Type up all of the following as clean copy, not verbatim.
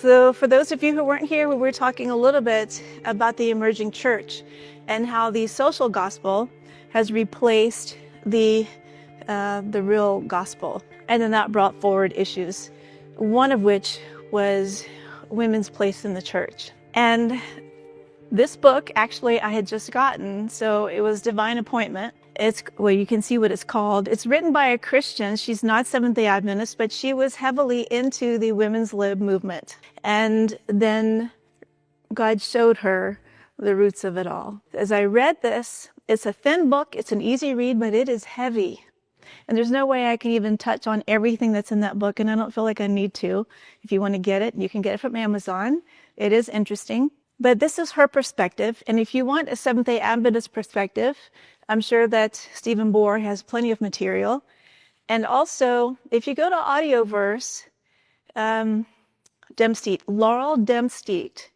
So for those of you who weren't here, we were talking a little bit about the emerging church and how the social gospel has replaced the real gospel. And then that brought forward issues, one of which was women's place in the church. And this book, actually, I had just gotten, so it was Divine Appointment. Well, you can see what it's called. It's written by a Christian. She's not Seventh-day Adventist, but she was heavily into the women's lib movement. And then God showed her the roots of it all. As I read this, it's a thin book. It's an easy read, but it is heavy. And there's no way I can even touch on everything that's in that book, and I don't feel like I need to. If you want to get it, you can get it from Amazon. It is interesting. But this is her perspective, and if you want a Seventh-day Adventist perspective, I'm sure that Stephen Bohr has plenty of material. And also, if you go to Audioverse, Laurel Dempsteet,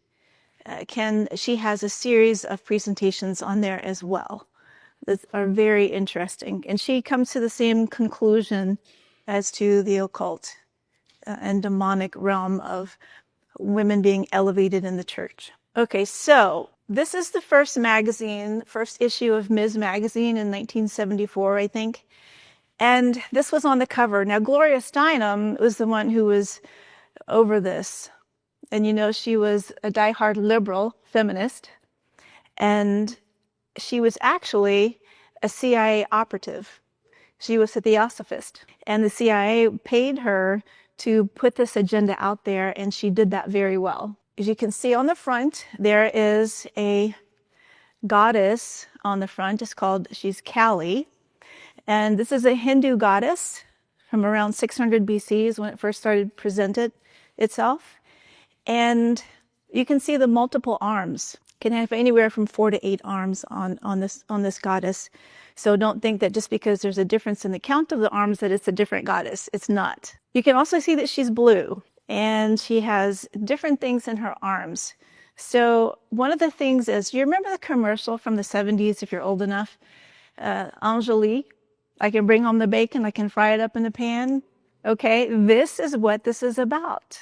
she has a series of presentations on there as well that are very interesting. And she comes to the same conclusion as to the occult and demonic realm of women being elevated in the church. Okay, so this is the first issue of Ms. Magazine in 1974, I think. And this was on the cover. Now, Gloria Steinem was the one who was over this. And you know, she was a diehard liberal feminist. And she was actually a CIA operative. She was a theosophist. And the CIA paid her to put this agenda out there, and she did that very well. As you can see on the front, there is a goddess on the front. She's Kali. And this is a Hindu goddess from around 600 BC is when it first started presented itself. And you can see the multiple arms. It can have anywhere from 4 to 8 arms on this goddess. So don't think that just because there's a difference in the count of the arms that it's a different goddess. It's not. You can also see that she's blue. And she has different things in her arms. So one of the things is, you remember the commercial from the 70s, if you're old enough? Angelique, I can bring home the bacon, I can fry it up in the pan. Okay, this is what this is about.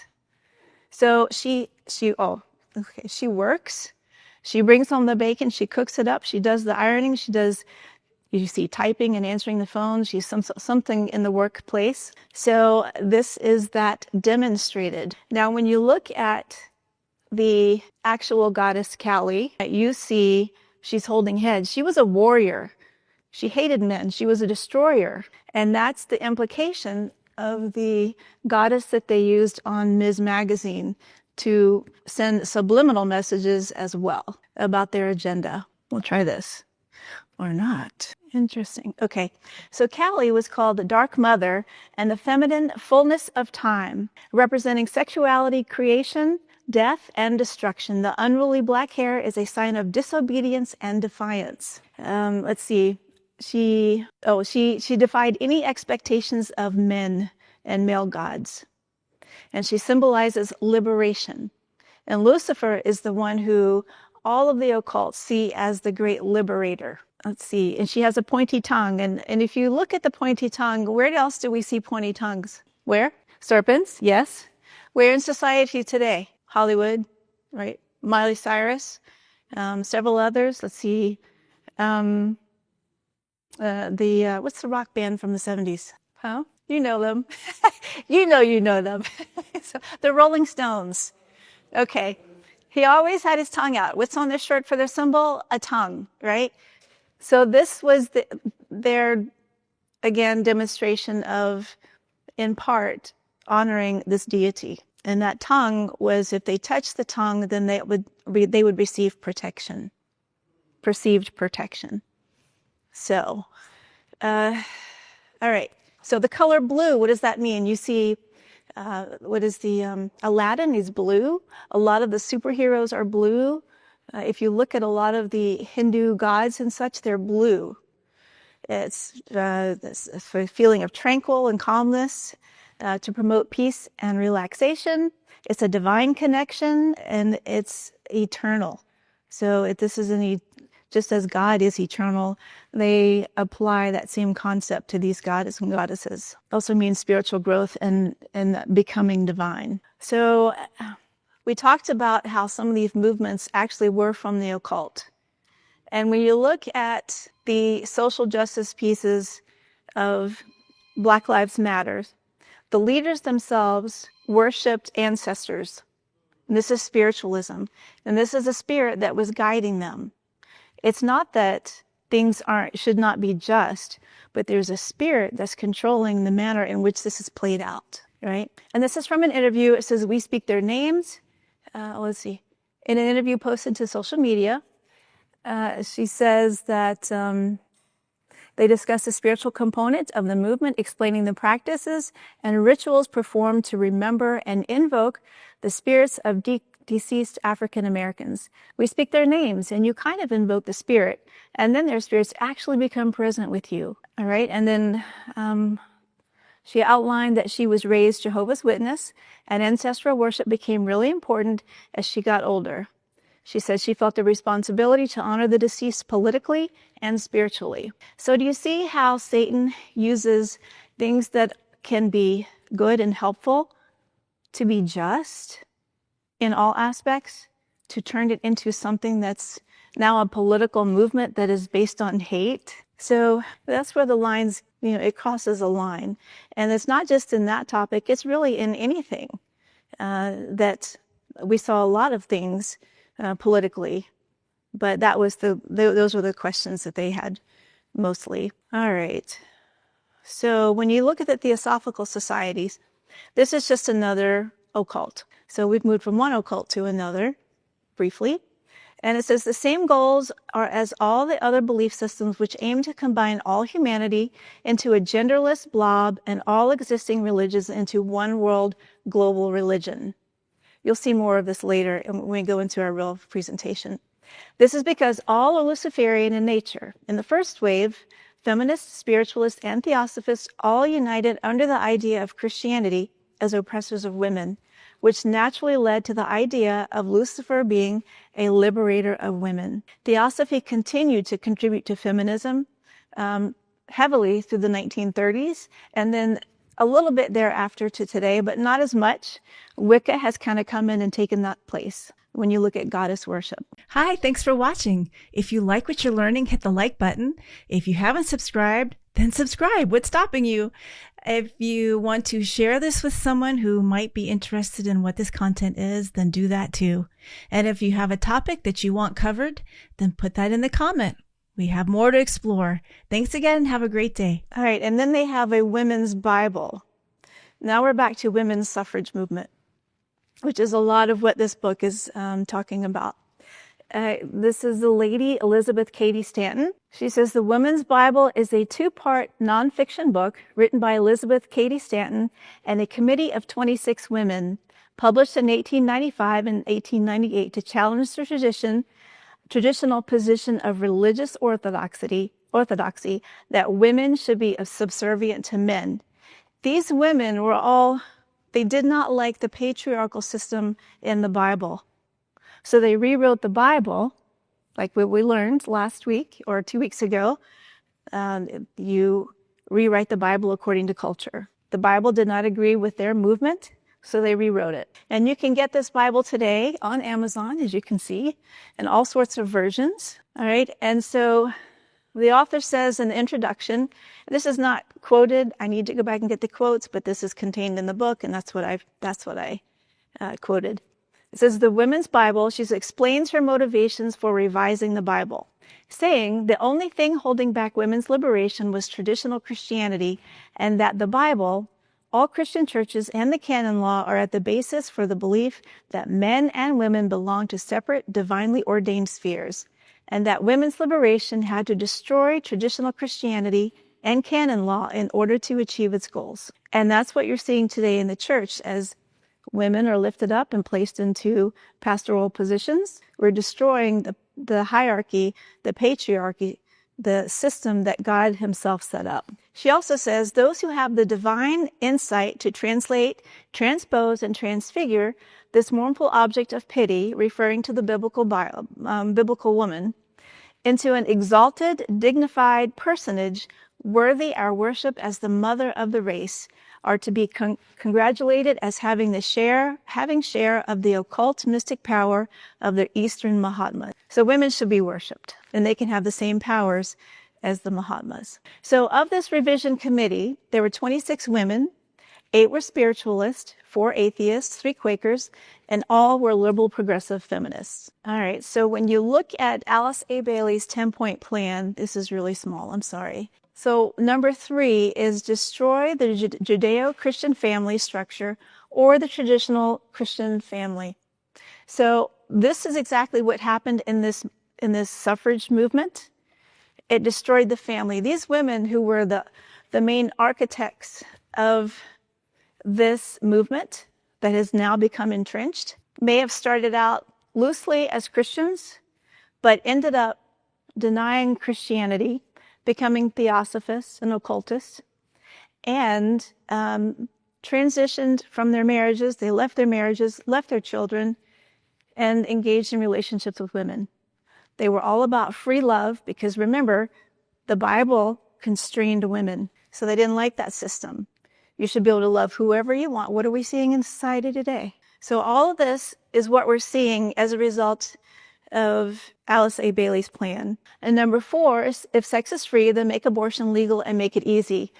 So she works, she brings home the bacon, she cooks it up, she does the ironing, you see typing and answering the phone. She's something in the workplace. So this is that demonstrated. Now, when you look at the actual goddess Kali, you see she's holding heads. She was a warrior. She hated men. She was a destroyer. And that's the implication of the goddess that they used on Ms. Magazine to send subliminal messages as well about their agenda. We'll try this. Or not. Interesting. Okay, so Kali was called the Dark Mother and the feminine fullness of time, representing sexuality, creation, death, and destruction. The unruly black hair is a sign of disobedience and defiance. Let's see. She defied any expectations of men and male gods. And she symbolizes liberation. And Lucifer is the one who all of the occult see as the great liberator. Let's see, and she has a pointy tongue. And if you look at the pointy tongue, where else do we see pointy tongues? Where? Serpents, yes. Where in society today? Hollywood, right? Miley Cyrus, several others. Let's see, what's the rock band from the 70s? Huh? You know them. you know them. So, the Rolling Stones. Okay. He always had his tongue out. What's on their shirt for their symbol? A tongue, right? So this was their, again, demonstration of, in part, honoring this deity. And that tongue was, if they touched the tongue, then they would receive protection, perceived protection. So, all right. So the color blue, what does that mean? You see, Aladdin is blue. A lot of the superheroes are blue. If you look at a lot of the Hindu gods and such, they're blue. It's for a feeling of tranquil and calmness, to promote peace and relaxation. It's a divine connection, and it's eternal. So this is just as God is eternal, they apply that same concept to these goddesses and goddesses. Also means spiritual growth and becoming divine. So we talked about how some of these movements actually were from the occult. And when you look at the social justice pieces of Black Lives Matter, the leaders themselves worshipped ancestors. And this is spiritualism. And this is a spirit that was guiding them. It's not that things should not be just, but there's a spirit that's controlling the manner in which this is played out, right? And this is from an interview. It says, we speak their names. Let's see. In an interview posted to social media, she says that they discuss the spiritual component of the movement, explaining the practices and rituals performed to remember and invoke the spirits of deceased African Americans. We speak their names, and you kind of invoke the spirit, and then their spirits actually become present with you. All right, and then she outlined that she was raised Jehovah's Witness, and ancestral worship became really important as she got older. She said she felt a responsibility to honor the deceased politically and spiritually. So do you see how Satan uses things that can be good and helpful to be just in all aspects, to turn it into something that's now a political movement that is based on hate? So that's where the lines, it crosses a line. And it's not just in that topic, it's really in anything that we saw a lot of things politically, but those were the questions that they had mostly. All right. So when you look at the Theosophical societies, this is just another occult. So we've moved from one occult to another briefly. And it says the same goals are as all the other belief systems which aim to combine all humanity into a genderless blob and all existing religions into one world global religion. You'll see more of this later when we go into our real presentation. This is because all are Luciferian in nature. In the first wave, feminists, spiritualists, and theosophists all united under the idea of Christianity as oppressors of women, which naturally led to the idea of Lucifer being a liberator of women. Theosophy continued to contribute to feminism heavily through the 1930s, and then a little bit thereafter to today, but not as much. Wicca has kind of come in and taken that place when you look at goddess worship. Hi, thanks for watching. If you like what you're learning, hit the like button. If you haven't subscribed, then subscribe. What's stopping you? If you want to share this with someone who might be interested in what this content is, then do that too. And if you have a topic that you want covered, then put that in the comment. We have more to explore. Thanks again and have a great day. All right, and then they have a women's Bible. Now we're back to women's suffrage movement, which is a lot of what this book is talking about. This is the lady, Elizabeth Cady Stanton. She says the Women's Bible is a two-part nonfiction book written by Elizabeth Cady Stanton and a committee of 26 women, published in 1895 and 1898 to challenge the traditional position of religious orthodoxy that women should be subservient to men. These women they did not like the patriarchal system in the Bible. So they rewrote the Bible, like what we learned last week or 2 weeks ago. You rewrite the Bible according to culture. The Bible did not agree with their movement, so they rewrote it. And you can get this Bible today on Amazon, as you can see, in all sorts of versions. All right. And so the author says in the introduction, this is not quoted. I need to go back and get the quotes, but this is contained in the book, and that's what I quoted. It says the Women's Bible, she explains her motivations for revising the Bible, saying the only thing holding back women's liberation was traditional Christianity, and that the Bible, all Christian churches, and the canon law are at the basis for the belief that men and women belong to separate, divinely ordained spheres, and that women's liberation had to destroy traditional Christianity and canon law in order to achieve its goals. And that's what you're seeing today in the church as women are lifted up and placed into pastoral positions. We're destroying the hierarchy, the patriarchy, the system that God himself set up. She also says those who have the divine insight to translate, transpose, and transfigure this mournful object of pity, referring to the biblical woman, into an exalted, dignified personage worthy our worship as the mother of the race, are to be congratulated as having share of the occult mystic power of the Eastern Mahatmas. So women should be worshipped, and they can have the same powers as the Mahatmas. So of this revision committee, there were 26 women, 8 were spiritualists, 4 atheists, 3 Quakers, and all were liberal progressive feminists. All right, so when you look at Alice A. Bailey's 10-point plan, this is really small, I'm sorry. So number 3 is destroy the Judeo-Christian family structure or the traditional Christian family. So this is exactly what happened in this suffrage movement. It destroyed the family. These women who were the main architects of this movement that has now become entrenched may have started out loosely as Christians, but ended up denying Christianity, becoming theosophists and occultists, and transitioned from their marriages. They left their marriages, left their children, and engaged in relationships with women. They were all about free love because, remember, the Bible constrained women, so they didn't like that system. You should be able to love whoever you want. What are we seeing in society today? So all of this is what we're seeing as a result of Alice A. Bailey's plan. And number 4 is, if sex is free, then make abortion legal and make it easy.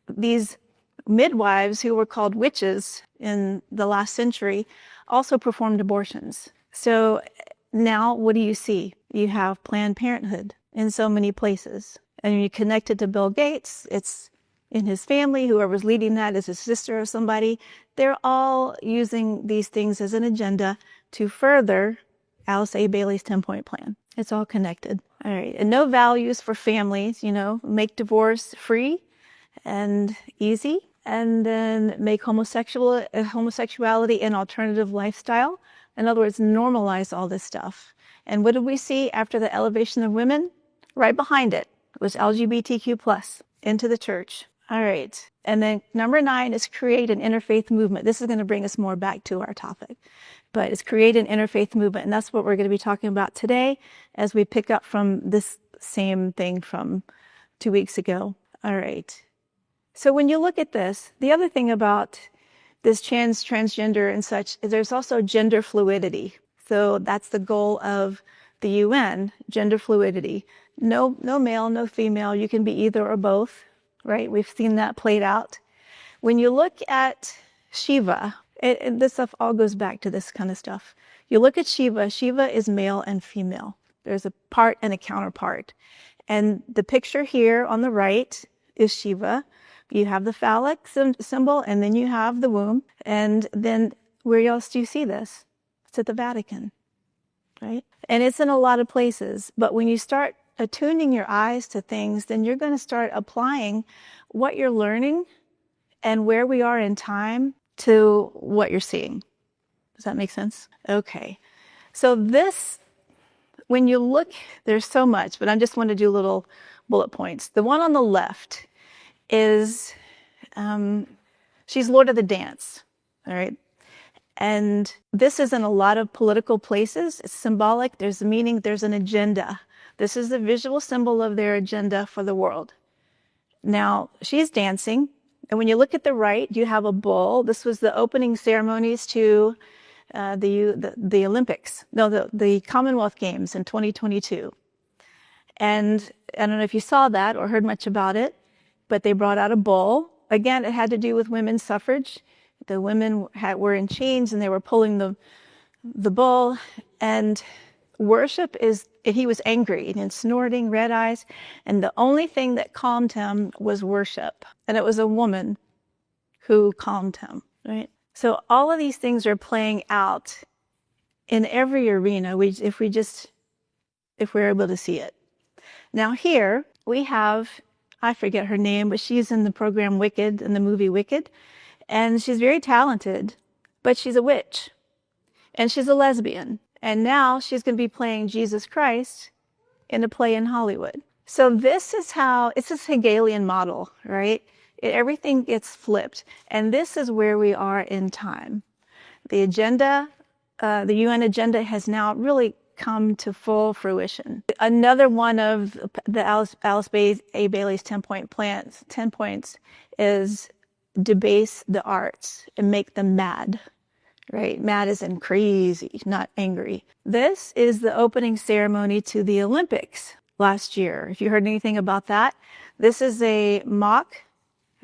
These midwives who were called witches in the last century also performed abortions. So now what do you see? You have Planned Parenthood in so many places. And when you connect it to Bill Gates, it's in his family, whoever's leading that is his sister or somebody. They're all using these things as an agenda to further Alice A. Bailey's 10-point plan. It's all connected. All right. And no values for families, make divorce free and easy. And then make homosexuality an alternative lifestyle. In other words, normalize all this stuff. And what did we see after the elevation of women? Right behind it was LGBTQ+ into the church. All right. And then number 9 is create an interfaith movement. This is going to bring us more back to our topic, but it's create an interfaith movement. And that's what we're going to be talking about today as we pick up from this same thing from 2 weeks ago. All right. So when you look at this, the other thing about this transgender and such is there's also gender fluidity. So that's the goal of the UN, gender fluidity. No male, no female. You can be either or both. Right? We've seen that played out. When you look at Shiva, this stuff all goes back to this kind of stuff. You look at Shiva, Shiva is male and female. There's a part and a counterpart. And the picture here on the right is Shiva. You have the phallic symbol, and then you have the womb. And then where else do you see this? It's at the Vatican, right? And it's in a lot of places. But when you start attuning your eyes to things, then you're going to start applying what you're learning and where we are in time to what you're seeing. Does that make sense? Okay. So this, when you look, there's so much, but I just want to do little bullet points. The one on the left is, she's Lord of the Dance, all right? And this is in a lot of political places. It's symbolic. There's a meaning. There's an agenda. This is the visual symbol of their agenda for the world. Now, she's dancing. And when you look at the right, you have a bull. This was the opening ceremonies to the Olympics. No, the Commonwealth Games in 2022. And I don't know if you saw that or heard much about it, but they brought out a bull. Again, it had to do with women's suffrage. The women were in chains and they were pulling the bull. And worship is, he was angry and snorting, red eyes. And the only thing that calmed him was worship. And it was a woman who calmed him, right? So all of these things are playing out in every arena if we're able to see it. Now here we have, I forget her name, but she's in the program Wicked, in the movie Wicked. And she's very talented, but she's a witch. And she's a lesbian. And now she's going to be playing Jesus Christ in a play in Hollywood. So this is how, it's this Hegelian model, right? Everything gets flipped. And this is where we are in time. The agenda, the UN agenda has now really come to full fruition. Another one of the Alice A. Bailey's 10 points is debase the arts and make them mad, right? Mad as in crazy, not angry. This is the opening ceremony to the Olympics last year. If you heard anything about that, this is a mock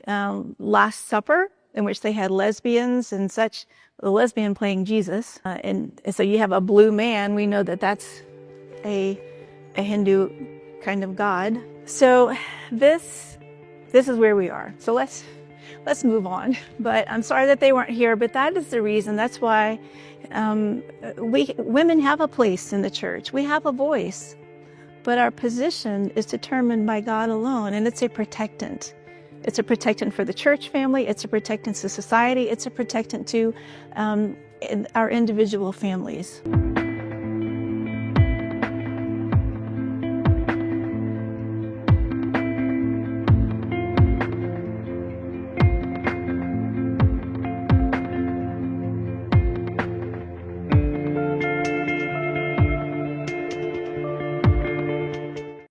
Last Supper in which they had lesbians and such, the lesbian playing Jesus. And so you have a blue man. We know that that's a Hindu kind of god. So this is where we are. So let's move on. But I'm sorry that they weren't here, but that is the reason. That's why women have a place in the church. We have a voice, but our position is determined by God alone, and it's a protectant. It's a protectant for the church family. It's a protectant to society. It's a protectant to our individual families.